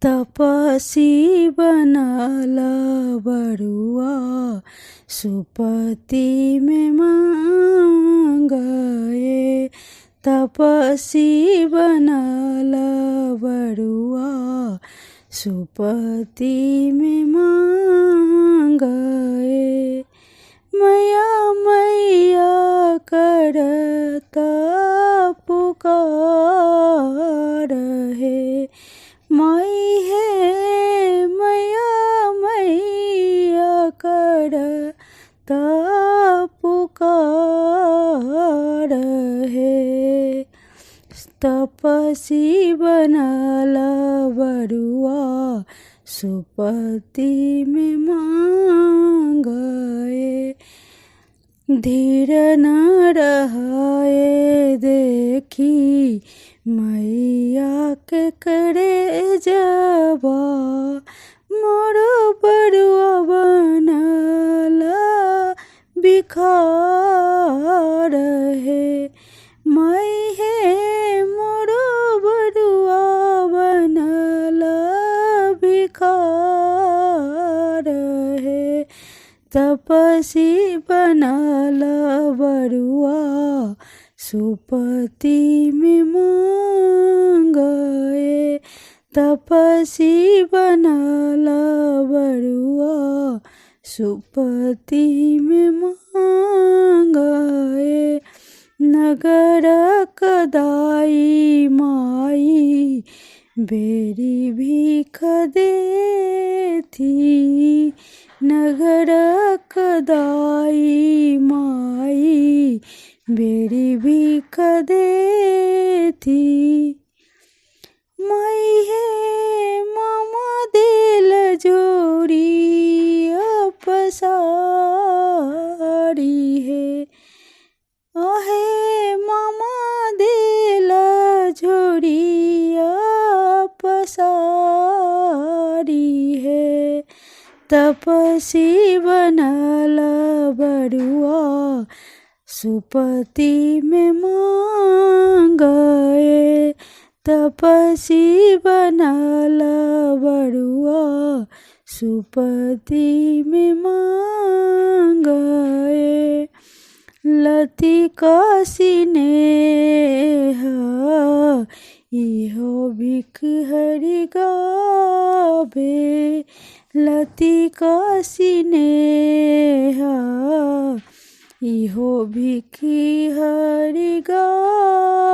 तपसी बनाला बरुआ सुपति में मांगए। तपसी बनाला बरुआ सुपति में मांगए। मैया मैया करता पुकार है। माई है मैया मैया करता पुकार है। तपसी बनाला बरुआ सुपति में मांगए। धीर न रहाए देखी मैया के करे जबा। मोरो बरुआ बनला बिखार है। माई है मोरो बरुआ बनला बिखार है। तपसी बनाला बरुआ सुपति में मांगए। तपसी बनाला बरुआ सुपति में मांगए। नगर कदाई माई बेरी भीख देती। नगर कदाई माई बेरी भीख देती। माई है मामा दिल जोड़ी अपसारी है। आहे मामा दिल जोड़ी अपसारी है। तपसी बनाला बरुआ सुपति में मांगए। तपसी बनाला बरुआ सुपति में मांगए। लतिका सिनेहा इहो भिख हरि गावे। लतिका सिनेहा इहो भिख हरि गावे।